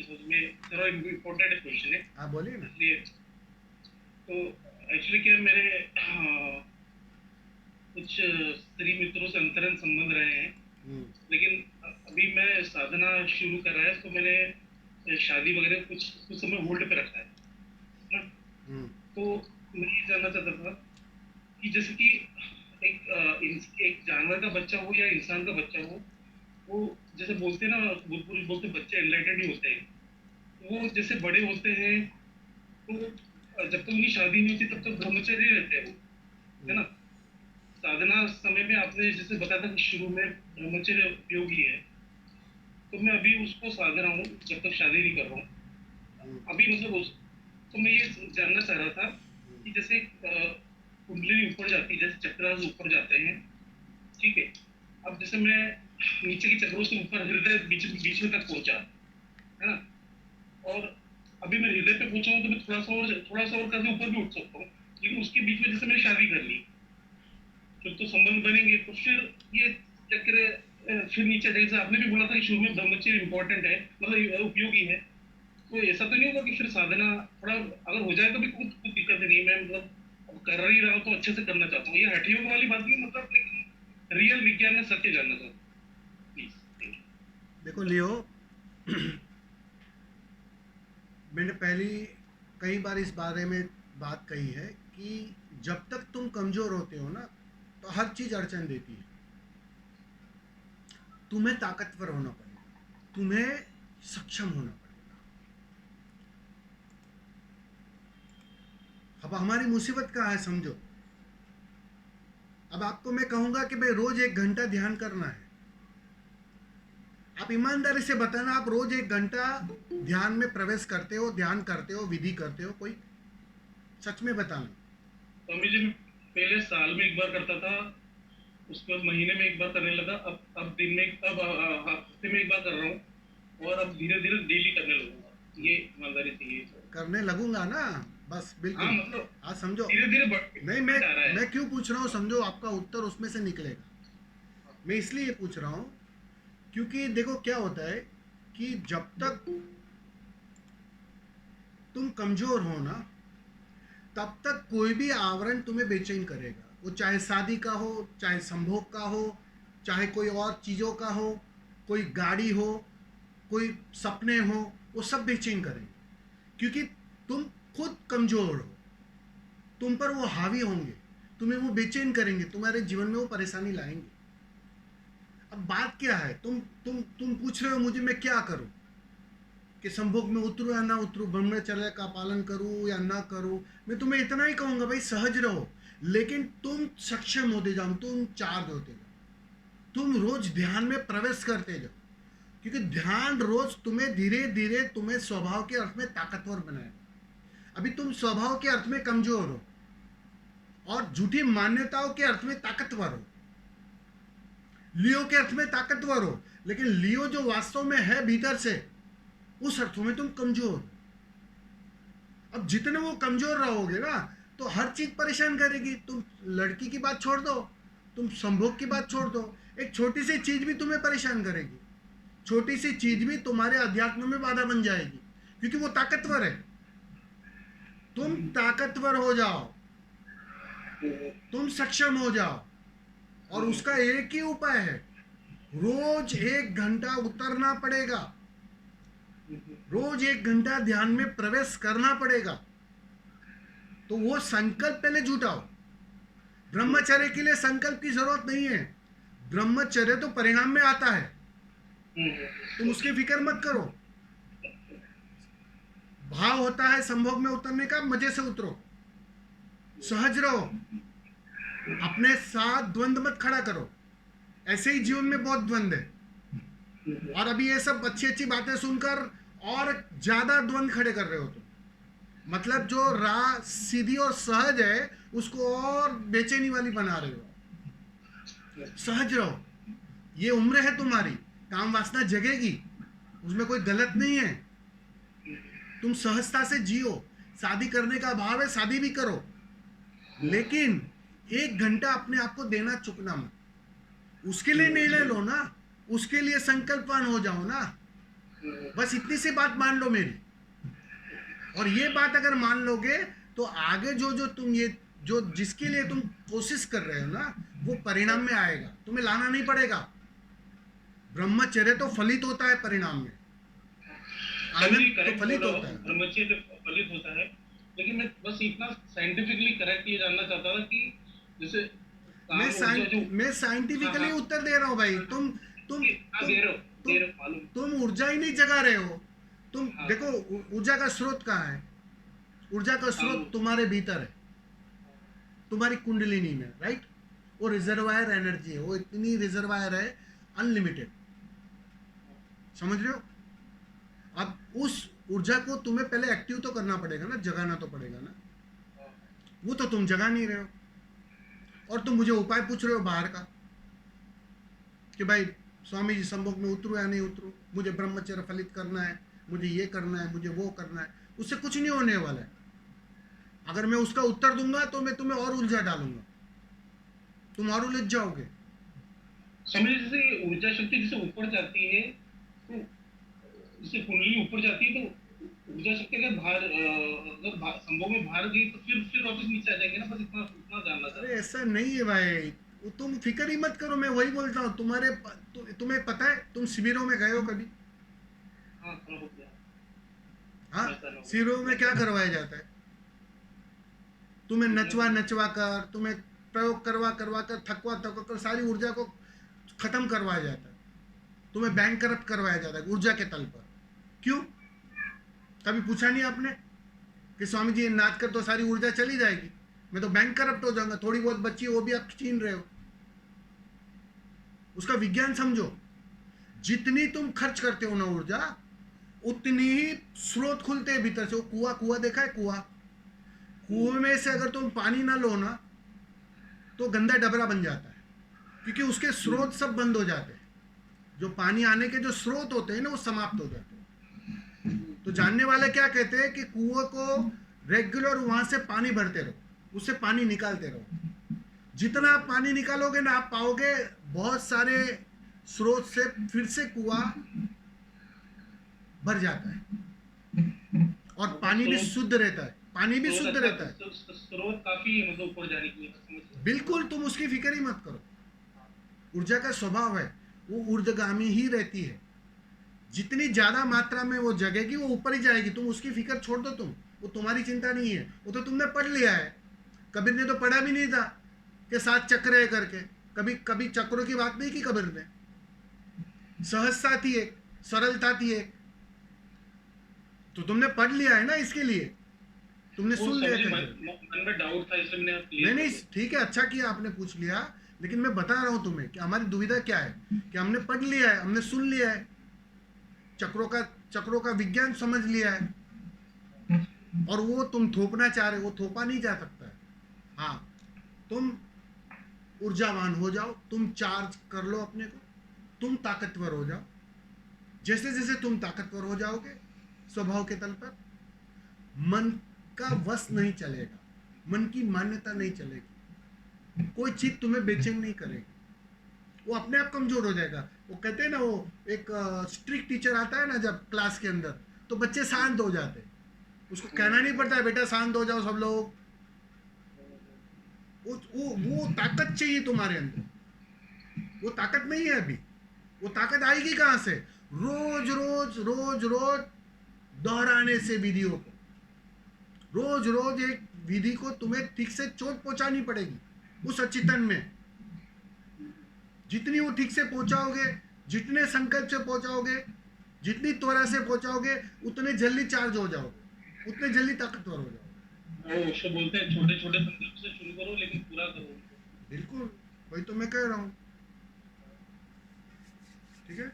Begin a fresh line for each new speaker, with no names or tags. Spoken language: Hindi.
उसमें थोड़ा इम्पोर्टेंट क्वेश्चन है।
आप बोलिए ना।
इसलिए तो एक्चुअली क्या मेरे कुछ स्त्री मित्रों से अंतरंग संबंध रहे हैं,
हम्म।
लेकिन अभी मैं साधना शुरू कर रहा है, तो मैंने शादी वगैरह कुछ कुछ समय होल्ड पे रखा है ना।
हम्म।
तो मैं ये जानना चाहता था कि जैसे कि एक जानवर का बच्चा हो या इंसान का बच्चा हो, वो जैसे बोलते हैं ना, बुद्ध बोलते हैं, बच्चे एनलाइटेड ही होते हैं। वो जैसे बड़े होते हैं, तो जब तक उनकी शादी नहीं होती तब तक ब्रह्मचर्य रहते हैं वो, है
हम्म।
ना। साधना समय में आपने जैसे बताया था कि शुरू में ब्रह्मचर्य उपयोगी है, तो मैं अभी उसको साध रहा हूँ जब तक शादी नहीं कर रहा हूँ
हम्म।
अभी, मतलब उस, तो मैं ये जानना चाह रहा था कि जैसे कुंडली ऊपर जाती है, जैसे चक्रास ऊपर जाते हैं, ठीक है। अब जैसे मैं नीचे के चक्रों से ऊपर हृदय बीच बीच में तक पहुंचा, है ना। और अभी मैं हृदय पे पहुंचा हूँ, तो मैं थोड़ा सा और करके ऊपर भी उठ सकता हूँ, लेकिन उसके बीच में जैसे मैंने शादी कर ली, फिर तो संबंध बनेंगे, तो फिर ये चक्र फिर नीचे, जैसे आपने भी बोला था कि शुरू में ब्रह्मचर्य इंपॉर्टेंट है, मतलब उपयोगी है, तो ऐसा तो नहीं होगा कि फिर साधना थोड़ा अगर हो जाए तो भी कुछ दिक्कत नहीं है, मैं मतलब अब कर ही रहा हूँ तो अच्छे से करना चाहता हूँ, ये हठयोग वाली बात नहीं, मतलब लेकिन रियल विज्ञान में सत्य जानना चाहता हूँ, प्लीज, थैंक यू।
देखो लियो, मैंने पहली कई बार इस बारे में बात कही है कि जब तक तुम कमज़ोर होते हो ना, तो हर चीज़ अड़चन देती है। तुम्हें ताकतवर होना पड़ेगा, तुम्हें सक्षम होना पड़ेगा। अब हमारी मुसीबत कहाँ है समझो। अब आपको मैं कहूँगा कि भाई रोज़ 1 घंटा ध्यान करना है। आप ईमानदारी से बताना, आप रोज़ 1 घंटा ध्यान में प्रवेश करते हो, ध्यान करते हो, विधि करते हो कोई? सच में बताना।
स्वामी जी, पहले साल में एक बार करता था, उसके बाद महीने में एक बार करने लगा, अब दिन में, अब हफ्ते में एक बार कर रहा हूँ, और अब धीरे धीरे डेली करने लगूंगा, ये ईमानदारी चाहिए।
करने लगूंगा ना, बस
हाँ,
बिल्कुल।
मतलब
आज समझो।
धीरे धीरे
नहीं,
बढ़ आ रहा है।
मैं क्यों पूछ रहा हूँ समझो, आपका उत्तर उसमें से निकलेगा। मैं इसलिए पूछ रहा हूँ क्योंकि देखो क्या होता है कि जब तक तुम कमजोर हो ना, तब तक कोई भी आवरण तुम्हें बेचैन करेगा। वो चाहे शादी का हो, चाहे संभोग का हो, चाहे कोई और चीज़ों का हो, कोई गाड़ी हो, कोई सपने हो, वो सब बेचैन करेंगे। क्योंकि तुम खुद कमजोर हो, तुम पर वो हावी होंगे, तुम्हें वो बेचैन करेंगे, तुम्हारे जीवन में वो परेशानी लाएंगे। अब बात क्या है, तुम पूछ रहे हो मुझे मैं क्या करूं, कि संभोग में उतरूं या ना उतरूं, ब्रह्मचर्य का पालन करूं या ना करूं। मैं तुम्हें इतना ही कहूंगा भाई सहज रहो, लेकिन तुम सक्षम होते जाओ, तुम चार्ज होते जाओ, तुम रोज ध्यान में प्रवेश करते जाओ। क्योंकि ध्यान रोज तुम्हें धीरे धीरे तुम्हें स्वभाव के अर्थ में ताकतवर बनाएगा। अभी तुम स्वभाव के अर्थ में कमजोर हो और झूठी मान्यताओं के अर्थ में ताकतवर हो, लियो के अर्थ में ताकतवर हो, लेकिन लियो जो वास्तव में है भीतर से, उस अर्थों में तुम कमजोर हो। अब जितने वो कमजोर रहोगे ना, तो हर चीज परेशान करेगी। तुम लड़की की बात छोड़ दो, तुम संभोग की बात छोड़ दो, एक छोटी सी चीज भी तुम्हें परेशान करेगी। छोटी सी चीज भी तुम्हारे अध्यात्म में बाधा बन जाएगी, क्योंकि वो ताकतवर है। तुम ताकतवर हो जाओ, तुम सक्षम हो जाओ, और उसका एक ही उपाय है, रोज 1 घंटा उतरना पड़ेगा, रोज 1 घंटा ध्यान में प्रवेश करना पड़ेगा। तो वो संकल्प पहले जुटाओ। ब्रह्मचर्य के लिए संकल्प की जरूरत नहीं है, ब्रह्मचर्य तो परिणाम में आता है, तुम उसकी फिक्र मत करो। भाव होता है संभोग में उतरने का, मजे से उतरो, सहज रहो, अपने साथ द्वंद्व मत खड़ा करो। ऐसे ही जीवन में बहुत द्वंद्व है, और अभी ये सब अच्छी अच्छी बातें सुनकर और ज्यादा द्वंद्व खड़े कर रहे हो तुम। मतलब जो राह सीधी और सहज है, उसको और बेचैनी वाली बना रहे हो। सहज रहो, ये उम्र है तुम्हारी, काम वासना जगेगी, उसमें कोई गलत नहीं है। तुम सहजता से जियो, शादी करने का भाव है, शादी भी करो, लेकिन 1 घंटा अपने आप को देना चुकना मत। उसके लिए निर्णय लो ना, उसके लिए संकल्पवान हो जाओ ना। बस इतनी सी बात मान लो मेरी, और ये बात अगर मान लोगे तो आगे जो जो तुम ये जो जिसके लिए तुम कोशिश कर रहे हो ना, वो परिणाम में आएगा, तुम्हें लाना नहीं पड़ेगा। ब्रह्मचर्य तो फलित होता है परिणाम में,
चलो
आनंद तो
करेक्ट बोल
फलित
रहा
होता
हूँ,
है।
ब्रह्मचर्य फलित होता है, लेकिन मैं बस इतना साइंटिफिकली करेक्ट ये जानना चाहता था कि जैसे काम ऊर्जा जो,
मैं
हाँ
साइंटिफिकली
हाँ
उत्तर दे रहा हूँ भाई।
हाँ हाँ,
तुम
हाँ
तुम तुम
दे रहे हो मालूम,
तुम ऊर्जा ही नहीं जगा रहे हो। तुम
हाँ
देखो ऊर्जा का स्रोत कहाँ है? ऊर्जा का
काम,
स्रोत तुम्हारे भीतर है, तुम्हारी कुंडलिनी में, राइट? वो रिजर्वायर एनर्जी है, वो इतनी रिजर्वायर है, अनलिमिटेड। समझ रहे हो? अब उस ऊर्जा को तुम्हें पहले एक्टिव तो करना पड़ेगा ना, जगाना तो पड़ेगा ना। वो तो तुम जगा नहीं रहे हो, और तुम मुझे उपाय पूछ रहे हो बाहर का कि भाई स्वामी जी संभोग में उतरू या नहीं उतरू, मुझे ब्रह्मचर्य फलित करना है, मुझे ये करना है, मुझे वो करना है। उससे कुछ नहीं होने वाला है। अगर मैं उसका उत्तर दूंगा तो मैं तुम्हें और उलझा डालूंगा, तुम और उलझ जाओगे।
समझ, जैसे ऊर्जा शक्ति जैसे ऊपर जाती है, तो जैसे कुंडली ऊपर जाती है, तो ऊर्जा शक्ति अगर संभव में बाहर गई तो फिर वापस नीचे आ जाएंगे ना, बस इतना इतना जानना
अरे
चाहता
ऐसा नहीं है भाई, तुम फिक्र ही मत करो। मैं वही बोलता हूँ, तुम्हें पता है, तुम शिविरों में गए हो कभी?
हूँ। हाँ थोड़ा हो गया,
हाँ,
वैसा ना हो,
शिविरों में क्या
वैसा
करवाया जाता है? तुम्हें
सीखने
नचवा
को
नचवा कर, तुम्हें प्रयोग करवा करवा कर, थकवा थकवा कर सारी ऊर्जा को खत्म करवाया जाता है। तुम्हें बैंक करप्ट करवाया जाता है ऊर्जा के तल पर। क्यों? कभी पूछा नहीं आपने कि स्वामी जी नाच कर तो सारी ऊर्जा चली जाएगी, मैं तो बैंक करप्ट हो जाऊंगा, थोड़ी बहुत बच्ची वो भी आप छीन रहे हो। उसका विज्ञान समझो। जितनी तुम खर्च करते हो ना ऊर्जा, उतनी ही स्रोत खुलते हैं भीतर से। वो कुआं, कुआं देखा है? कुआं, कुएं में से अगर तुम पानी ना लो ना, तो गंदा डबरा बन जाता है, क्योंकि उसके स्रोत सब बंद हो जाते हैं। जो पानी आने के जो स्रोत होते हैं ना, वो समाप्त हो जाते हैं। तो जानने वाले क्या कहते हैं कि कुएं को रेगुलर वहां से पानी भरते रहो, उससे पानी निकालते रहो। जितना आप पानी निकालोगे ना, आप पाओगे बहुत सारे स्रोत से फिर से कुआं भर जाता है, और
मतलब
पानी भी
स्रोत,
शुद्ध रहता है, पानी भी
स्रोत
शुद्ध
अच्छा,
रहता है।
स्रोत काफी है, मतलब ऊपर जाने के लिए, समझ गया।
बिल्कुल, तुम उसकी फिक्र ही मत करो। ऊर्जा का स्वभाव है, वो ऊर्ध्वगामी ही रहती है। जितनी ज्यादा मात्रा में वो जगेगी, वो ऊपर ही जाएगी। तुम उसकी फिक्र छोड़ दो, तुम, वो तुम्हारी चिंता नहीं है। वो तो तुमने पढ़ लिया है। कबीर ने तो पढ़ा भी नहीं था कि 7 चक्र है करके। कभी कभी चक्रों की बात नहीं की कबीर ने। सहजता थी एक, सरलता थी एक। तो तुमने पढ़ लिया है ना, इसके लिए तुमने
वो
सुन लिया
समझे,
कहीं।
मन में डाउट था, इसलिए मैंने
नहीं
क्लियर
नहीं,
कर दिया।
ठीक है, अच्छा किया आपने पूछ लिया। लेकिन मैं बता रहा हूं तुम्हें कि हमारी दुविधा क्या है, कि हमने पढ़ लिया है, हमने सुन लिया है, चक्रों का विज्ञान समझ लिया है, और वो तुम थोपना चाह रहे हो, वो थोपा नहीं जा सकता है। हाँ, तुम ऊर्जावान हो जाओ, तुम चार्ज कर लो अपने को, तुम ताकतवर हो जाओ। जैसे जैसे तुम ताकतवर हो जाओगे स्वभाव के तल पर, मन का वश नहीं चलेगा, मन की मान्यता नहीं चलेगी, कोई चीज तुम्हें बेचैन नहीं करेगी, वो अपने आप कमजोर हो जाएगा। वो कहते हैं ना, वो एक स्ट्रिक्ट टीचर आता है ना जब क्लास के अंदर, तो बच्चे शांत हो जाते हैं। उसको कहना नहीं पड़ता है, बेटा शांत हो जाओ सब लोग। वो ताकत चाहिए तुम्हारे अंदर। वो ताकत नहीं है अभी। वो ताकत आएगी कहां से? रोज रोज रोज रोज दोहराने से विधियों को। रोज रोज एक विधि को तुम्हें ठीक से चोट पहुंचानी पड़ेगी उस अचेतन में। जितनी वो ठीक से पहुंचाओगे, जितने संकल्प से पहुंचाओगे, जितनी त्वरा से पहुंचाओगे, उतने जल्दी चार्ज हो जाओगे, उतने जल्दी ताकतवर हो जाओगे।
वो उसको बोलते हैं छोटे छोटे संकल्प से शुरू करो, लेकिन पूरा करो उनको।
बिल्कुल, वही तो मैं कह रहा हूं। ठीक है।